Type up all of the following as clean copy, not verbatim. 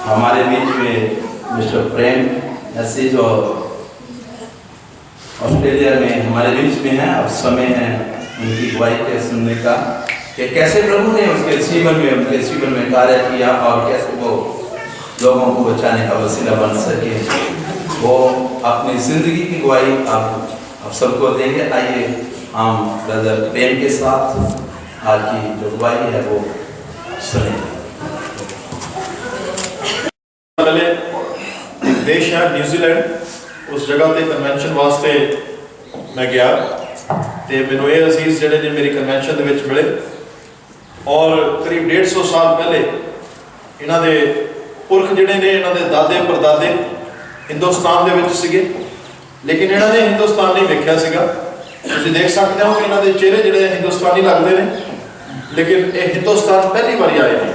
हमारे बीच में मिस्टर प्रेम ऐसे जो ऑस्ट्रेलिया में हमारे बीच में है और समय है उनकी गवाही के सुनने का कि कैसे प्रभु ने उनके जीवन में कार्य किया और कैसे वो लोगों को बचाने का वसीला बन सके। वो अपनी जिंदगी की गवाही आप सबको देंगे। आइए हम ब्रदर प्रेम के साथ आज की जो गवाही है वो सुने। पहले एक देश है न्यूजीलैंड, उस जगह पे कन्वेंशन वास्ते मैं गया ते मैनू ये अजीज जिहड़े ने मेरी कन्वेंशन दे विच मिले और करीब 150 साल पहले इन्हां दे पुरख जिहड़े ने इन्हां दे दादे परदादे हिंदुस्तान दे विच सीगे, लेकिन इन्हां ने हिंदुस्तान नहीं वेखिया सीगा। तुसीं देख सकते हो कि इन्हां दे चेहरे जिहड़े हिंदुस्तानी लगदे ने, लेकिन ये हिंदुस्तान पहली बारी आए ने।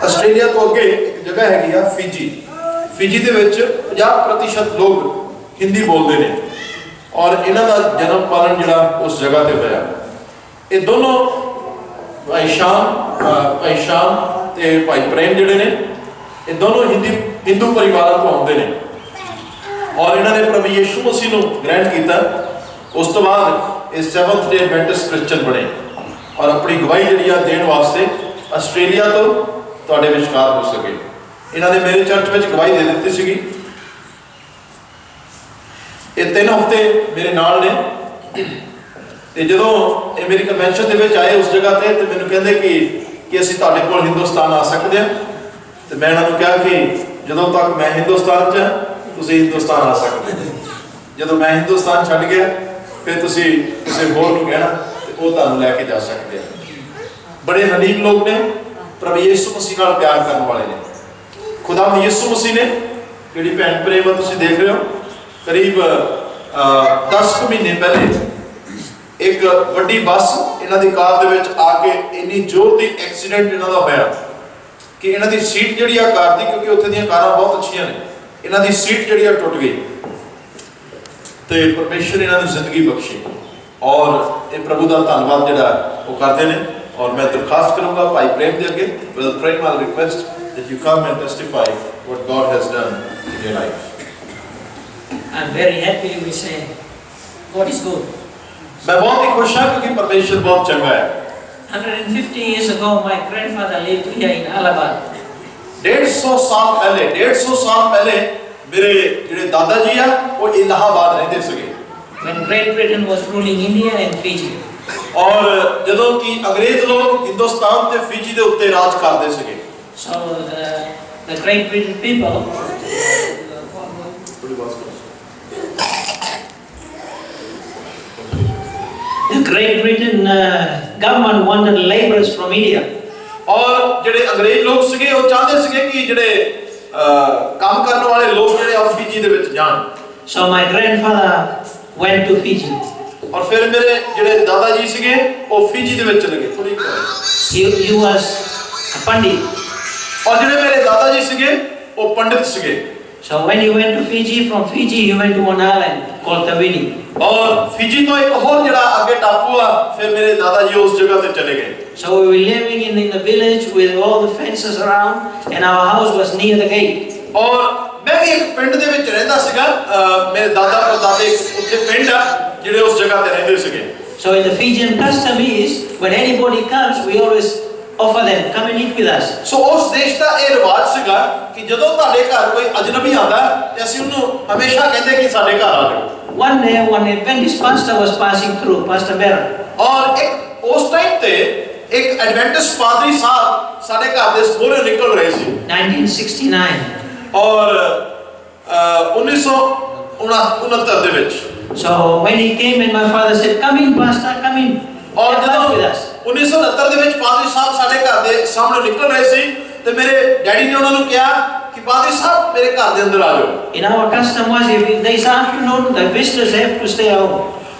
आस्ट्रेलिया तो अगे एक जगह हैगी आ फिजी। फिजी दे विच 50% लोग हिंदी बोलते हैं और इन्हां दा जन्म पालन जिहड़ा उस जगह ते होया। ये दोनों भाई शाम ते भाई प्रेम जिहड़े ने ये दोनों हिंदू परिवारों को आउंदे ने और इन्होंने प्रभु यीशु मसीह नूं ग्रहण किया। उस तो बाद ये सेवंथ डे एडवेंटिस्ट क्रिश्चियन बने और अपनी गवाही जिहड़ी आ देण वास्ते आस्ट्रेलिया तो तुहाडे विचकार हो सके। इन्होंने मेरे चर्च में गवाही दे दी सी। ये 3 हफ्ते मेरे नाल ने जो ये मेरी कन्वेंशन दे विच आए उस जगह ते मैनूं कहंदे कि असीं तुहाडे कोल हिंदुस्तान आ सकदे हां। तो मैं उन्होंने कहा कि जदों तक मैं हिंदुस्तान च तुसीं हिंदुस्तान आ सकते। जदों मैं हिंदुस्तान छड्ड गया फिर तुसीं किसी होर नूं कहना ते वो तुहानूं लैके जा सकते हैं। बड़े हलीम लोग ने, प्रभु यीशु मसीह नाल प्यार करने वाले ने। खुदा यीशु मसीह ने जिहड़ी भैन प्रेम तुसीं देख रहे हो, करीब 10 महीने पहले एक वड्डी बस इन्हां दी कार दे विच आके इन्नी जोर दी एक्सीडेंट इन्हां दा होया कि इन्हां दी सीट जिहड़ी आ कार दी, क्योंकि उत्थे दीयां कारां बहुत अच्छियां ने, इन्हां दी सीट जिहड़ी आ टुट गई ते परमेश्वर इन्हां नूं जिंदगी बख्शी और ये प्रभु दा धन्नवाद जिहड़ा वो करदे ने। और मैं दरखास्त करूंगा भाई प्रेम दे अगे, brother Prem, I request that you come and testify what God has done in your life. I am very happy we say God is good. मैं बहुत ही खुश हूं क्योंकि परमेश्वर बहुत चंगा है। 150 years ago my grandfather lived here in Allahabad. 150 साल पहले मेरे जिहड़े दादाजी आ वो इलाहाबाद रहंदे सके when Great Britain was ruling India and Fiji. और जदों कि अंग्रेज लोग हिंदुस्तान ते फिजी दे उत्ते राज करदे सके। So the Great Britain people the Great Britain government wanted laborers from India. और जिहड़े अंग्रेज लोग सके वो चाहते सके कि जिहड़े काम करने वाले लोग जिहड़े आ फिजी दे विच जाण। So my grandfather went to Fiji. और फिर मेरे जिहड़े दादाजी सके वो फिजी दे विच चले गए। He was a pandit. और जिहड़े मेरे दादाजी सके वो पंडित सके। So when he went to Fiji, from Fiji he went to one island called Tawini. और फिजी तो एक और जड़ा आगे टापू आ, फिर मेरे दादाजी उस जगह पे चले गए। So we were living in the village with all the fences around, and our house was near the gate. और मैं भी एक पिंड दे विच रहंदा सीगा, मेरे दादा परदादे उत्थे पिंड आ जिहड़े उस जगह ते रहंदे सीगे। So in the Fijian custom is when anybody comes, we always offer them come and eat with us. So उस देश ਦਾ ਇਹ ਰਿਵਾਜ ਸੀਗਾ ਕਿ ਜਦੋਂ ਤੁਹਾਡੇ ਘਰ ਕੋਈ ਅਜਨਬੀ ਆਂਦਾ ਤੇ ਅਸੀਂ ਉਹਨੂੰ ਹਮੇਸ਼ਾ ਕਹਿੰਦੇ ਕਿ ਸਾਡੇ ਘਰ ਆ ਜਾਓ। One day, one Adventist pastor was passing through, Pastor Barron. और एक उस टाइम ते एक एडवेंटिस्ट पादरी साहब ਸਾਡੇ ਘਰ ਦੇ ਸਪੋਰੇ ਨਿਕਲ ਰਹੇ ਸੀ 1969. और 1969 ਦੇ ਵਿੱਚ। So when he came and my father said, "Come in, Pastor, come in." और Have lunch with us. 1969 ਦੇ ਵਿੱਚ ਪਾਦਰੀ ਸਾਹਿਬ ਸਾਡੇ ਘਰ ਦੇ ਸਾਹਮਣੇ ਨਿਕਲ ਰਹੇ ਸੀ ਤੇ ਮੇਰੇ ਡੈਡੀ ਨੇ ਉਹਨਾਂ ਨੂੰ ਕਿਹਾ ਕਿ ਪਾਦਰੀ ਸਾਹਿਬ ਮੇਰੇ ਘਰ ਦੇ ਅੰਦਰ ਆ ਜਾਓ। In our custom was if this afternoon the visitors have to stay home.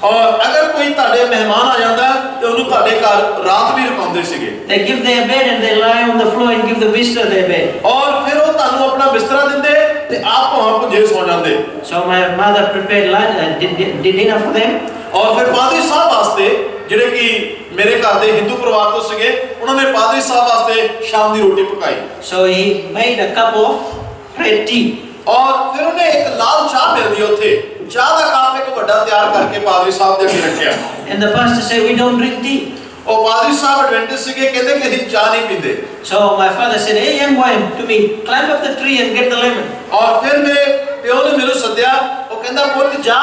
और अगर कोई ਤੁਹਾਡੇ ਮਹਿਮਾਨ ਆ ਜਾਂਦਾ ਤੇ ਉਹਨੂੰ ਤੁਹਾਡੇ ਘਰ ਰਾਤ ਵੀ ਰੁਕਾਉਂਦੇ ਸੀਗੇ। They give their bed and they lie on the floor and give the visitor their bed. और फिर ਉਹ ਤੁਹਾਨੂੰ ਆਪਣਾ ਬਿਸਤਰਾ ਦਿੰਦੇ ਤੇ ਆਪ ਵਹਾਂ ਪੁੱਜੇ ਸੌ ਜਾਂਦੇ। So my mother prepared lunch, did dinner for them. और फिर पादरी साहब वास्ते ਜਿਹੜੇ ਕਿ ਮੇਰੇ ਘਰ ਦੇ ਹਿੰਦੂ ਪਰਿਵਾਰ ਤੋਂ ਸੀਗੇ, ਉਹਨਾਂ ਨੇ ਪਾਦਰੀ ਸਾਹਿਬ ਵਾਸਤੇ ਸ਼ਾਮ ਦੀ ਰੋਟੀ ਪਕਾਈ। So he made a cup of red tea. ਔਰ ਫਿਰ ਉਹਨੇ ਇੱਕ ਲਾਲ ਚਾਹ ਮਿਲਦੀ ਉੱਥੇ, ਚਾਹ ਦਾ ਕੱਪ ਇੱਕ ਵੱਡਾ ਤਿਆਰ ਕਰਕੇ ਪਾਦਰੀ ਸਾਹਿਬ ਦੇ ਅੱਗੇ ਰੱਖਿਆ। And the pastor said, we don't drink tea. ਉਹ ਪਾਦਰੀ ਸਾਹਿਬ ਐਡਵੈਂਟਿਸਟ ਸੀਗੇ, ਕਹਿੰਦੇ ਕਿ ਅਸੀਂ ਚਾਹ ਨਹੀਂ ਪੀਂਦੇ। So my father said, hey young boy, to me, climb up the tree and get the lemon. ਔਰ ਫਿਰ ਮੇਰੇ ਪਿਓ ਨੇ ਮੈਨੂੰ ਸੱਦਿਆ, ਉਹ ਕਹਿੰਦਾ ਪੁੱਤ ਜਾ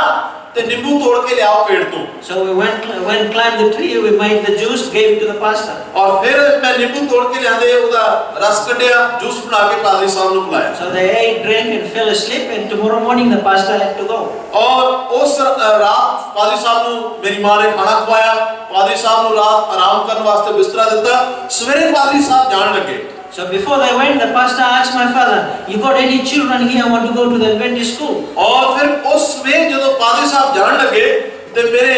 ਤੇ ਨਿੰਬੂ ਤੋੜ ਕੇ ਲਿਆਓ ਪੇੜ ਤੋਂ। So we went climbed the tree, we made the juice, gave it to the pastor. ਔਰ ਫਿਰ ਮੈਂ ਨਿੰਬੂ ਤੋੜ ਕੇ ਲਿਆਂਦੇ, ਉਹਦਾ ਰਸ ਕੱਢਿਆ, ਜੂਸ ਬਣਾ ਕੇ ਪਾਦਰੀ ਸਾਹਿਬ ਨੂੰ ਪਿਲਾਇਆ। So they ate, drank and fell asleep, and tomorrow morning the pastor had to go. ਔਰ ਉਸ ਰਾਤ ਪਾਦਰੀ ਸਾਹਿਬ ਨੂੰ ਮੇਰੀ ਮਾਂ ਨੇ ਖਾਣਾ ਖਵਾਇਆ, ਪਾਦਰੀ ਸਾਹਿਬ ਨੂੰ ਰਾਤ ਆਰਾਮ ਕਰਨ ਵਾਸਤੇ ਬਿਸਤਰਾ ਦਿੱਤਾ। ਸਵੇਰੇ ਪਾਦਰੀ ਸਾਹਿਬ ਜਾਣ ਲੱਗੇ। So before they went, the pastor asked my father, you got any children here? I want to go to the Adventist school. ਔਰ ਫਿਰ ਉਸ ਵੇਲੇ ਜਦੋਂ ਪਾਦਰੀ ਸਾਹਿਬ ਜਾਣ ਲੱਗੇ ਤੇ ਮੇਰੇ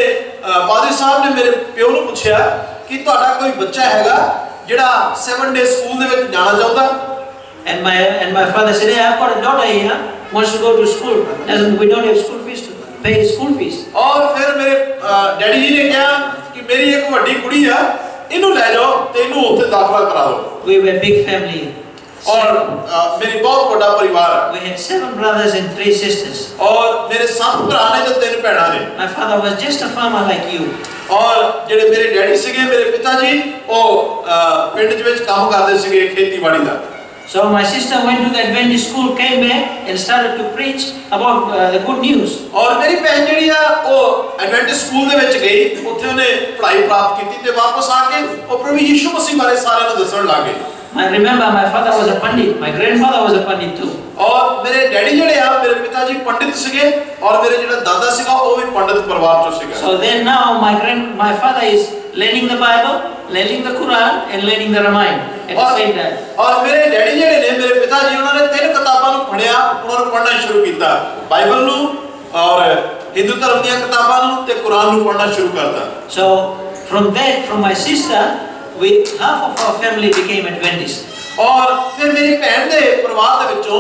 ਪਾਦਰੀ ਸਾਹਿਬ ਨੇ ਮੇਰੇ ਪਿਓ ਨੂੰ ਪੁੱਛਿਆ ਕਿ ਤੁਹਾਡਾ ਕੋਈ ਬੱਚਾ ਹੈਗਾ ਜਿਹੜਾ 7 ਡੇ ਸਕੂਲ ਦੇ ਵਿੱਚ ਜਾਣਾ ਚਾਹੁੰਦਾ? And my father said, hey, I've got a daughter here, wants to go to school. We don't have school fees to pay school fees. ਔਰ ਫਿਰ ਮੇਰੇ ਡੈਡੀ ਜੀ ਨੇ ਕਿਹਾ ਕਿ ਮੇਰੀ ਇੱਕ ਵੱਡੀ ਕੁੜੀ ਆ, ਇਹਨੂੰ ਲੈ ਜਾਓ ਤੇ ਇਹਨੂੰ ਉੱਥੇ ਦਾਖਲਾ ਕਰਾ ਦਿਓ। We were a big family. ਔਰ ਮੇਰੀ ਬਹੁਤ ਵੱਡਾ ਪਰਿਵਾਰ ਹੈ। We had 7 brothers and 3 sisters. ਔਰ ਮੇਰੇ 7 ਭਰਾ ਨੇ ਤੇ 3 ਭੈਣਾਂ ਨੇ। My father was just a farmer like you. ਔਰ ਜਿਹੜੇ ਮੇਰੇ ਡੈਡੀ ਸੀਗੇ, ਮੇਰੇ ਪਿਤਾ ਜੀ, ਉਹ ਪਿੰਡ ਦੇ ਵਿੱਚ ਕੰਮ ਕਰਦੇ ਸੀਗੇ ਖੇਤੀਬਾੜੀ ਦਾ। So my sister went to the Adventist school, came back and started to preach about the good news. ਔਰ ਮੇਰੀ ਭੈਣ ਜਿਹੜੀ ਆ ਉਹ ਐਡਵੈਂਟਿਸਟ ਸਕੂਲ ਦੇ ਵਿੱਚ ਗਈ, ਉੱਥੇ ਉਹਨੇ ਪੜ੍ਹਾਈ ਪ੍ਰਾਪਤ ਕੀਤੀ ਤੇ ਵਾਪਸ ਆ ਕੇ ਉਹ ਪ੍ਰਭੂ ਯਿਸੂ ਮਸੀਹ ਬਾਰੇ ਸਾਰਿਆਂ ਨੂੰ ਦੱਸਣ ਲੱਗ ਗਈ। I remember my father was a pandit, my grandfather was a pandit too. ਔਰ ਮੇਰੇ ਡੈਡੀ ਜਿਹੜੇ ਆ, ਮੇਰੇ ਪਿਤਾ ਜੀ ਪੰਡਿਤ ਸੀਗੇ ਔਰ ਮੇਰੇ ਜਿਹੜਾ ਦਾਦਾ ਸੀਗਾ ਉਹ ਵੀ ਪੰਡਿਤ ਪਰਿਵਾਰ ਤੋਂ ਸੀਗਾ। So then now my father is learning the Bible, learning the Quran and learning the Ramayana at the same time. ਔਰ ਮੇਰੇ ਡੈਡੀ ਜਿਹੜੇ ਨੇ, ਮੇਰੇ ਪਿਤਾ ਜੀ, ਉਹਨਾਂ ਨੇ 3 ਕਿਤਾਬਾਂ ਨੂੰ ਪੜ੍ਹਿਆ, ਉਹਨਾਂ ਨੂੰ ਪੜ੍ਹਨਾ ਸ਼ੁਰੂ ਕੀਤਾ, ਬਾਈਬਲ ਨੂੰ ਔਰ ਹਿੰਦੂ ਧਰਮ ਦੀਆਂ ਕਿਤਾਬਾਂ ਨੂੰ ਤੇ ਕੁਰਾਨ ਨੂੰ ਪੜ੍ਹਨਾ ਸ਼ੁਰੂ ਕਰਤਾ। So from my sister, half of our family became Adventist. ਔਰ ਫਿਰ ਮੇਰੀ ਭੈਣ ਦੇ ਪਰਿਵਾਰ ਦੇ ਵਿੱਚੋਂ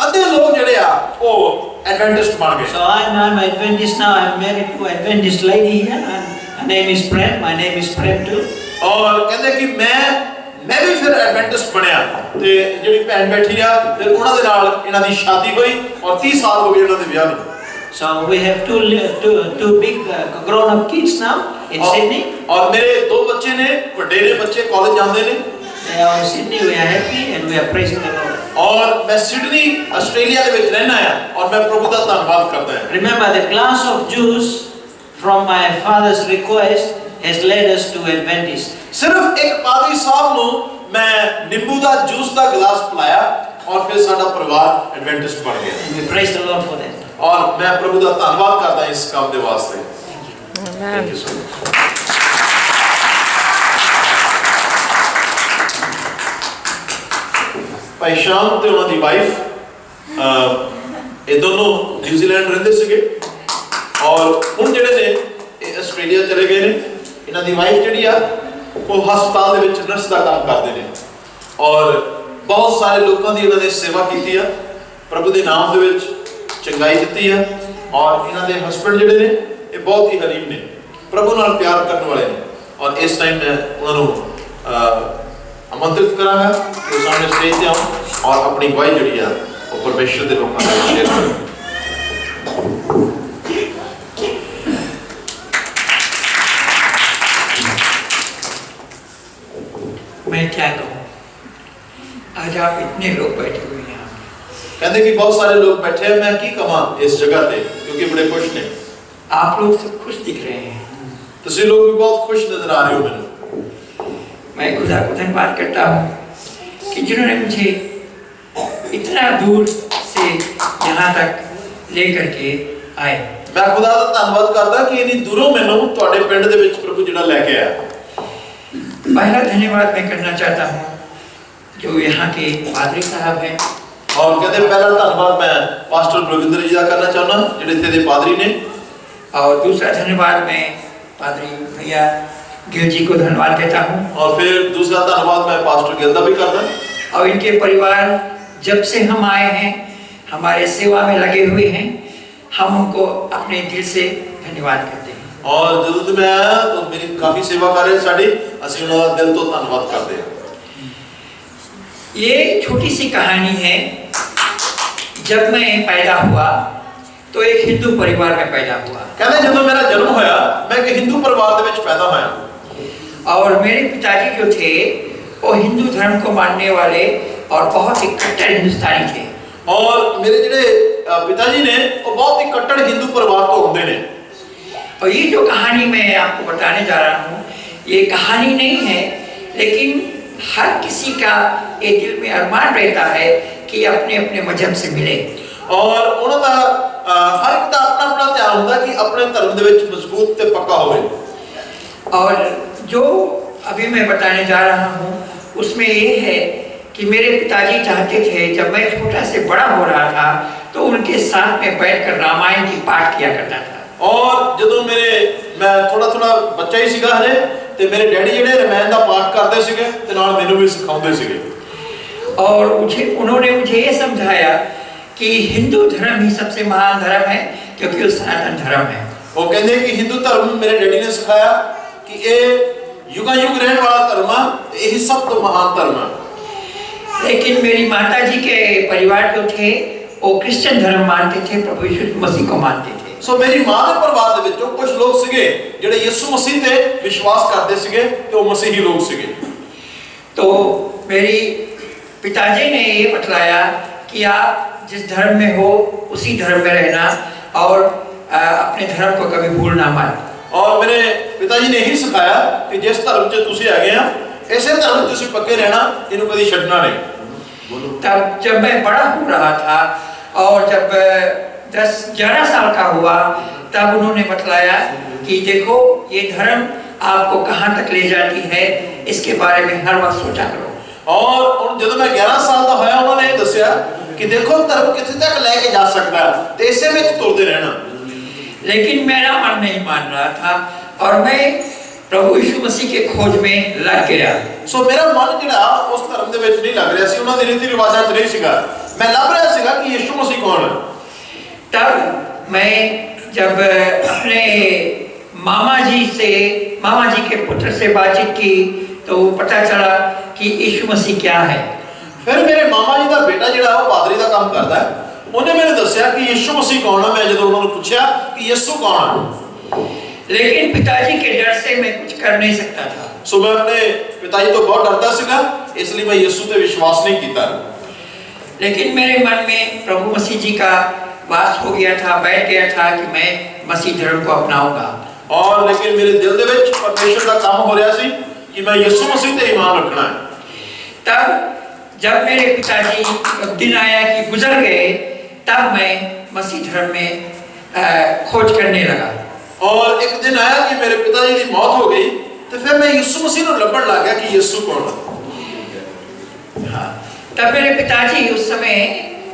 ਅੱਧੇ ਲੋਕ ਜਿਹੜੇ ਆ ਉਹ ਐਡਵੈਂਟਿਸਟ ਬਣ ਗਏ। So I'm Adventist now. I'm married to an Adventist lady here, and her name is Prem. My name is Prem too. ਔਰ ਕਹਿੰਦੇ ਕਿ ਮੈਂ ਵੀ ਫਿਰ ਐਡਵੈਂਟਿਸਟ ਬਣਿਆ ਤੇ ਜਿਹੜੀ ਭੈਣ ਬੈਠੀ ਆ, ਫਿਰ ਉਹਨਾਂ ਦੇ ਨਾਲ ਇਹਨਾਂ ਦੀ ਸ਼ਾਦੀ ਹੋਈ ਔਰ 30 ਸਾਲ ਹੋ ਗਏ ਇਹਨਾਂ ਦੇ ਵਿਆਹ ਨੂੰ। So we have two big grown-up kids now in Sydney. ਔਰ ਮੇਰੇ 2 ਬੱਚੇ ਨੇ, ਵੱਡੇ ਨੇ ਬੱਚੇ, ਕਾਲਜ ਜਾਂਦੇ ਨੇ। They are in Sydney. We are happy and we are praising the Lord. ਔਰ ਮੈਂ ਸਿਡਨੀ ਆਸਟ੍ਰੇਲੀਆ ਦੇ ਵਿੱਚ ਰਹਿਣਾ ਆ ਔਰ ਮੈਂ ਪ੍ਰਭੂ ਦਾ ਧੰਨਵਾਦ ਕਰਦਾ ਹਾਂ। Remember, the glass of juice from my father's request has led us to Adventist. ਸਿਰਫ ਇੱਕ ਪਾਦਰੀ ਸਾਹਿਬ ਨੂੰ ਮੈਂ ਨਿੰਬੂ ਦਾ ਜੂਸ ਦਾ ਗਲਾਸ ਪਿਲਾਇਆ ਔਰ ਫਿਰ ਸਾਡਾ ਪਰਿਵਾਰ ਐਡਵੈਂਟਿਸਟ ਬਣ ਗਿਆ। And we praise the Lord for that. ਔਰ ਮੈਂ ਪ੍ਰਭੂ ਦਾ ਧੰਨਵਾਦ ਕਰਦਾ ਇਸ ਕੰਮ ਦੇ ਵਾਸਤੇ। Amen. ਭਾਈ ਸ਼ਾਮ ਤੇ ਉਹਨਾਂ ਦੀ ਵਾਈਫ, ਇਹ ਦੋਨੋਂ ਨਿਊਜ਼ੀਲੈਂਡ ਰਹਿੰਦੇ ਸੀਗੇ ਔਰ ਹੁਣ ਜਿਹੜੇ ਨੇ ਇਹ ਆਸਟ੍ਰੇਲੀਆ ਚਲੇ ਗਏ ਨੇ। ਇਹਨਾਂ ਦੀ ਵਾਈਫ ਜਿਹੜੀ ਆ ਉਹ ਹਸਪਤਾਲ ਦੇ ਵਿੱਚ ਨਰਸ ਦਾ ਕੰਮ ਕਰਦੇ ਨੇ ਔਰ ਬਹੁਤ ਸਾਰੇ ਲੋਕਾਂ ਦੀ ਇਹਨਾਂ ਨੇ ਸੇਵਾ ਕੀਤੀ ਆ, ਪ੍ਰਭੂ ਦੇ ਨਾਮ ਦੇ ਵਿੱਚ ਚੰਗਾਈ ਦਿੱਤੀ ਆ। ਔਰ ਇਹਨਾਂ ਦੇ ਹਸਬੰਡ ਜਿਹੜੇ ਨੇ ਇਹ ਬਹੁਤ ਹੀ ਹਲੀਮ ਨੇ, ਪ੍ਰਭੂ ਨਾਲ ਪਿਆਰ ਕਰਨ ਵਾਲੇ ਨੇ। ਔਰ ਇਸ ਟਾਈਮ ਮੈਂ ਉਹਨਾਂ ਨੂੰ ਆਮੰਤਰਿਤ ਕਰਾਂਗਾ ਕਿ ਸਾਹਮਣੇ ਸਟੇਜ ਤੇ ਆਉਣ ਔਰ ਆਪਣੀ ਗਵਾਹੀ ਜਿਹੜੀ ਆ ਉਹ ਪਰਮੇਸ਼ਰ ਦੇ ਲੋਕਾਂ ਨਾਲ ਸ਼ੇਅਰ ਕਰਨ। मैं क्या कहूँ, आज आप इतने लोग बैठे हुए हैं। ਕਹਿੰਦੇ ਕਿ ਬਹੁਤ ਸਾਰੇ ਲੋਕ ਬੈਠੇ ਆ, ਮੈਂ ਕੀ ਕਹਾਂ ਇਸ ਜਗ੍ਹਾ ਤੇ ਕਿਉਂਕਿ ਬੜੇ ਖੁਸ਼ ਨੇ। आप लोग सब खुश दिख रहे हैं। ਤੁਸੀਂ ਲੋਕ ਵੀ ਬਹੁਤ ਖੁਸ਼ ਨਜ਼ਰ ਆ ਰਹੇ ਹੋ ਮੈਨੂੰ। मैं खुदा को धन्यवाद करता हूँ कि जिन्होंने मुझे इतना दूर से यहाँ तक लेकर के आए। ਮੈਂ ਖੁਦਾ ਦਾ ਧੰਨਵਾਦ ਕਰਦਾ ਕਿ ਇੰਨੀ ਦੂਰੋਂ ਮੈਨੂੰ ਤੁਹਾਡੇ ਪਿੰਡ ਦੇ ਵਿੱਚ ਪ੍ਰਭੂ ਜਿਹੜਾ ਲੈ ਕੇ ਆਇਆ। पहला धन्यवाद मैं करना चाहता हूँ जो यहाँ के पादरी साहब हैं। और कहते पहला धन्यवाद मैं पास्टर बलविंदर जी का करना चाहना ਜਿਹੜੇ ਇੱਥੇ ਦੇ ਪਾਦਰੀ ਨੇ। और दूसरा धन्यवाद मैं पादरी भैया गिल जी को धन्यवाद देता हूँ। और फिर दूसरा धन्यवाद मैं पास्टर गिल का भी करता। और इनके परिवार जब से हम आए हैं हमारे सेवा में लगे हुए हैं, हम उनको अपने दिल से धन्यवाद करते हैं। और ਜਦੋਂ ਤੋਂ मैं आया तो मेरी काफी सेवा कर रहे साड़ी ਅਸੀਂ ਉਹਨਾਂ ਦਾ ਦਿਲ ਤੋਂ ਧੰਨਵਾਦ ਕਰਦੇ ਹਾਂ। ये छोटी सी कहानी है। जब मैं पैदा हुआ तो एक हिंदू परिवार में पैदा हुआ। कहते ਜਦੋਂ मेरा जन्म होया मैं एक हिंदू परिवार ਦੇ ਵਿੱਚ पैदा होया और मेरे पिताजी जो थे वो हिंदू धर्म को मानने वाले और बहुत ही कट्टर हिंदुस्तानी थे। और मेरे ਜਿਹੜੇ पिताजी ने वो बहुत ही कट्टर हिंदू परिवार ਤੋਂ ਹੁੰਦੇ ਨੇ। और ये जो कहानी मैं आपको बताने जा रहा हूँ ये कहानी नहीं है, लेकिन हर किसी का ये दिल में अरमान रहता है कि अपने अपने मजहब से मिले। और ਉਹਨਾਂ ਦਾ ਹਰ ਇੱਕ ਦਾ ਆਪਣਾ ਆਪਣਾ ਧਿਆਨ ਹੁੰਦਾ ਕਿ ਆਪਣੇ ਧਰਮ ਦੇ ਵਿੱਚ ਮਜ਼ਬੂਤ ਤੇ ਪੱਕਾ ਹੋਵੇ। और जो अभी मैं बताने जा रहा हूँ उसमें ये है कि मेरे पिताजी चाहते थे जब मैं छोटा से बड़ा हो रहा था तो उनके साथ में बैठकर रामायण की पाठ किया करता था। और ਜਦੋਂ मैं थोड़ा ਬੱਚਾ ਹੀ ਸੀਗਾ ਹਲੇ ਤੇ ਮੇਰੇ ਡੈਡੀ ਜਿਹੜੇ ਰਮਾਇਣ ਦਾ ਪਾਠ ਕਰਦੇ ਸੀਗੇ ਤੇ ਨਾਲ ਮੈਨੂੰ ਵੀ ਸਿਖਾਉਂਦੇ ਸੀਗੇ। और उन्होंने मुझे ये समझाया कि हिंदू धर्म ही सबसे महान धर्म है क्योंकि वो सनातन धर्म है। वो कहते कि हिंदू धर्म मेरे डैडी ने सिखाया कि ये युगा युग रहने वाला धर्म है, यही सब तो महान धर्म है। लेकिन मेरी माता जी के परिवार जो थे वो क्रिश्चियन धर्म मानते थे, प्रभु यीशु मसीह को मानते थे। सो मेरी मां के परिवार ਦੇ ਵਿੱਚੋਂ ਕੁਝ ਲੋਕ ਸੀਗੇ ਜਿਹੜੇ ਯਿਸੂ ਮਸੀਹ ਤੇ ਵਿਸ਼ਵਾਸ ਕਰਦੇ ਸੀਗੇ ਤੇ ਉਹ ਮਸੀਹੀ ਲੋਕ ਸੀਗੇ। तो मेरी पिताजी ने ये बतलाया कि आप जिस धर्म में हो उसी धर्म में रहना और अपने धर्म को कभी भूलना मत। और मेरे पिताजी ने यही सिखाया कि जिस धर्म 'ਚ ਤੁਸੀਂ ਹੈਗੇ ਆ ਇਸੇ धर्म 'ਚ ਤੁਸੀਂ ਪੱਕੇ ਰਹਿਣਾ, ਇਹਨੂੰ कभी ਛੱਡਣਾ नहीं। तब जब मैं बड़ा हो रहा था और जब 10-11 साल का हुआ तब उन्होंने बतलाया कि देखो ये धर्म आपको कहाँ तक ले जाती है इसके बारे में हर वक्त सोचा करो। और जब मैं 11 साल का होया उन्होंने ये दसिया कि देखो धर्म कितने तक लेके जा सकता है तो इसे में तुरते रहना। लेकिन मेरा मन नहीं मान रहा था और मैं प्रभु यीशु मसीह के खोज में लग गया। सो मेरा मन ਜਿਹੜਾ उस धर्म ਦੇ ਵਿੱਚ नहीं लग रहा सी, ਉਹਨਾਂ ਦੇ ਰੀਤੀ ਰਿਵਾਜਾਂ 'ਚ नहीं ਸੀਗਾ। मैं ਲੱਭ ਰਿਹਾ ਸੀਗਾ कि यीशु मसीह कौन है। तब मैं जब अपने मामा जी के पुत्र से बातचीत की तो पता चला कि यीशु मसीह क्या है। फिर मेरे मामा जी का बेटा ਜਿਹੜਾ ਉਹ ਪਾਦਰੀ ਦਾ ਕੰਮ ਕਰਦਾ ਹੈ, ਉਹਨੇ ਮੈਨੂੰ ਦੱਸਿਆ कि यीशु मसीह कौन है। मैं ਜਦੋਂ ਉਹਨਾਂ ਨੂੰ ਪੁੱਛਿਆ कि यीशु कौन है, लेकिन पिताजी के डर से मैं कुछ कर नहीं सकता था। सो मैं अपने पिताजी तो बहुत डरता ਸੀਗਾ, इसलिए मैं यीशु पे विश्वास नहीं किया। लेकिन मेरे मन में प्रभु मसीह जी का वास हो गया था, बैठ गया था कि मैं मसीह धर्म को अपनाऊंगा। और लेकिन मेरे दिल दे विच परमेश्वर का काम हो रहा सी कि मैं यीशु मसीह ते ईमान रखना है। तब जब मेरे पिताजी दिन आया कि गुजर गए तब मैं मसीह धर्म में खोज करने लगा। और एक दिन आया कि मेरे पिताजी की मौत हो गई तो फिर मैं यीशु मसीह को लभण लग गया कि यीशु कौन है। हाँ, तब मेरे पिताजी उस समय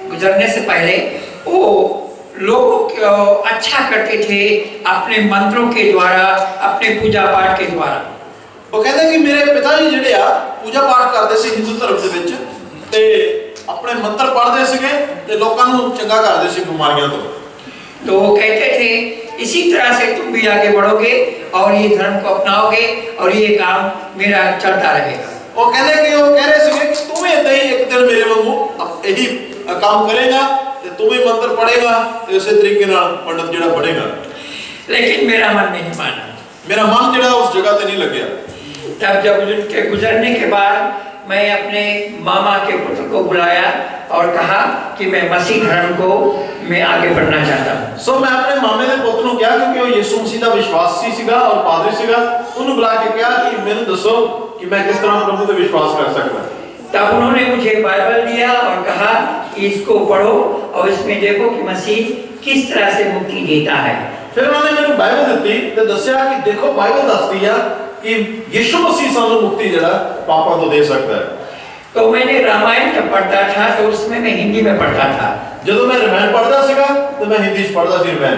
गुजरने से पहले वो लोगों को अच्छा करते थे अपने मंत्रों के द्वारा, अपने पूजा पाठ के द्वारा। वो कहते कि मेरे पिताजी ਜਿਹੜੇ ਆ पूजा पाठ ਕਰਦੇ ਸੀ ਹਿੰਦੂ ਧਰਮ ਦੇ ਵਿੱਚ ਤੇ ਆਪਣੇ ਮੰਤਰ ਪੜ੍ਹਦੇ ਸੀਗੇ ਤੇ ਲੋਕਾਂ ਨੂੰ ਚੰਗਾ ਕਰਦੇ ਸੀ ਬਿਮਾਰੀਆਂ ਤੋਂ। तो वो कहते थे इसी तरह से तुम भी आगे बढ़ोगे और ये धर्म को अपनाओगे और ये काम मेरा चलता रहेगा। वो कहते कि वो कह रहे थे कि तुम इतना ही एक दिन मेरे वांगू यही काम करेगा ते तुम ही मंत्र पढ़ेगा ते उसी तरीके नाल पंडित जेड़ा पढ़ेगा। लेकिन मेरा मन नहीं माना, मेरा मन जेड़ा उस जगह ते नहीं लग्या। तब जब उनके गुजरने के बाद मैं अपने मामा के पुत्र को बुलाया और कहा कि मैं मसीह धर्म को मैं आगे बढ़ना चाहता हूँ। सो मैं अपने मामे के पुत्र को क्या क्योंकि वो यीशु मसीह का विश्वासी सीगा और पादरी सीगा, उन्हें बुला के कहा कि मैंने दसो कि मैं किस तरह प्रभु पे विश्वास कर सकता। तब उन्होंने मुझे बाइबल दिया और कहा कि इसको पढ़ो और इसमें देखो कि मसीह किस तरह से मुक्ति देता है। फिर उन्होंने मेरे बाइबल दी तो दसिया कि देखो बाइबल दसती है कि यीशु मसीह सानू मुक्ति जड़ा पापा तो दे सकता है। तो मैंने रामायण जब पढ़ता था तो उसमें मैं हिंदी में पढ़ता था। जब मैं रामायण पढ़ता सीगा तो मैं हिंदी पढ़ता सी रामायण।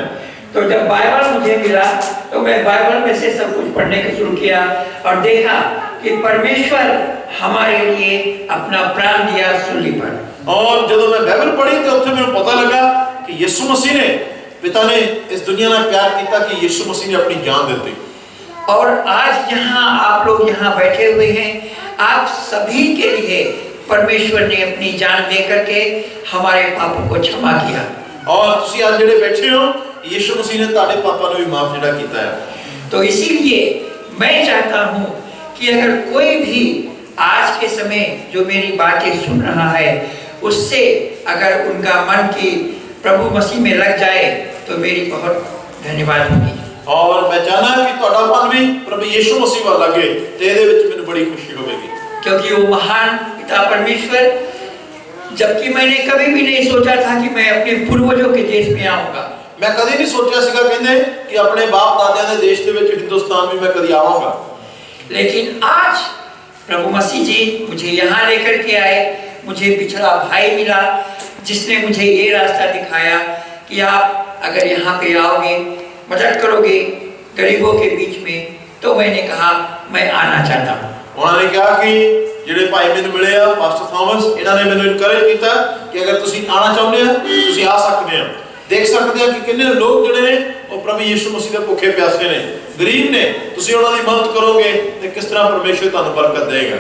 तो जब बाइबल मुझे मिला तो मैं बाइबल में से सब कुछ पढ़ने का शुरू किया और देखा कि परमेश्वर हमारे लिए अपना प्राण दिया सूली पर। और जब मैं बाइबल पढ़ी तो उससे मुझे पता लगा कि यीशु मसीह ने पिता ने इस दुनिया में प्यार किया कि यीशु मसीह ने अपनी जान दी। और आज यहाँ आप लोग यहाँ बैठे हुए हैं, आप सभी के लिए परमेश्वर ने अपनी जान दे करके हमारे पापों को क्षमा किया। और तुसी आज जेडे बैठे हो, यीशु मसीह ने ताड़े पापों को भी माफ जेड़ा कीता है। तो इसीलिए मैं चाहता हूँ कि अगर कोई भी आज के समय जो मेरी बातें सुन रहा है, उससे अगर उनका मन की प्रभु मसीह में लग जाए तो मेरी बहुत धन्यवाद होगी। और मैं चाहना कि ਤੁਹਾਡਾ मन भी प्रभु यीशु मसीह वाल लगे ते ਇਹਦੇ ਵਿੱਚ ਮੈਨੂੰ बड़ी खुशी होगी। क्योंकि वो महान पिता परमेश्वर, जबकि मैंने कभी भी नहीं सोचा था कि मैं अपने पूर्वजों के देश में आऊंगा। मैं कभी नहीं सोचा सीगा कहंदे कि अपने बाप दादियां दे देश दे विच हिंदुस्तान में मैं कभी आवांगा, लेकिन आज प्रभु मसीह जी मुझे यहाँ लेकर के आए। मुझे पिछड़ा भाई मिला जिसने मुझे ये रास्ता दिखाया कि आप अगर यहाँ पे आओगे, मदद करोगे गरीबों के बीच में, तो मैंने कहा मैं आना चाहता हूँ। उन्होंने कहा कि ਜਿਹੜੇ ਭਾਈ ਮੈਨੂੰ ਮਿਲੇ ਆ ਪਾਸਟਰ ਥਾਮਸ, ਇਹਨਾਂ ਨੇ ਮੈਨੂੰ ਇਨਕਰੇਜ ਕੀਤਾ ਕਿ ਅਗਰ ਤੁਸੀਂ ਆਣਾ ਚਾਹੁੰਦੇ ਆ ਤੁਸੀਂ ਆ ਸਕਦੇ ਆ। ਦੇਖ ਸਕਦੇ ਆ ਕਿ ਕਿੰਨੇ ਲੋਕ ਜਿਹੜੇ ਨੇ ਉਹ ਪ੍ਰਭੂ ਯੀਸ਼ੂ ਮਸੀਹ ਦੇ ਭੁੱਖੇ ਪਿਆਸੇ ਨੇ, ਗਰੀਬ ਨੇ। ਤੁਸੀਂ ਉਹਨਾਂ ਦੀ ਮਦਦ ਕਰੋਗੇ ਤੇ ਕਿਸ ਤਰ੍ਹਾਂ ਪਰਮੇਸ਼ਰ ਤੁਹਾਨੂੰ ਬਰਕਤ ਦੇਗਾ।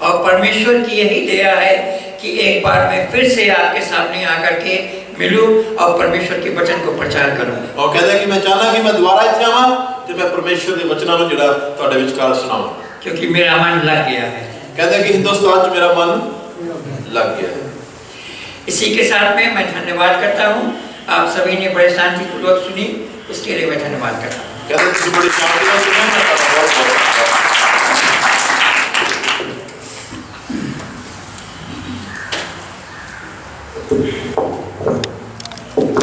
और परमेश्वर की यही दया है कि एक बार मैं फिर से आपके सामने आकर के मिलूं और परमेश्वर के वचन को प्रचार करूं। और कहता है कि मैं चाहना कि मैं दोबारा ਇੱਥੇ ਆਵਾਂ ਤੇ मैं परमेश्वर ਦੇ ਵਚਨਾਂ ਨੂੰ ਜਿਹੜਾ ਤੁਹਾਡੇ ਵਿਚਕਾਰ ਸੁਣਾਵਾਂ, क्योंकि मेरा मन लग गया है। कहता है कि हिंदुस्तान में मेरा मन लग गया है। इसी के साथ में मैं धन्यवाद करता हूँ। आप सभी ने बड़े शांतिपूर्वक सुनी, उसके लिए मैं धन्यवाद करता हूँ। कहते हैं कि बड़ी शांति से सुना, मैं बहुत बहुत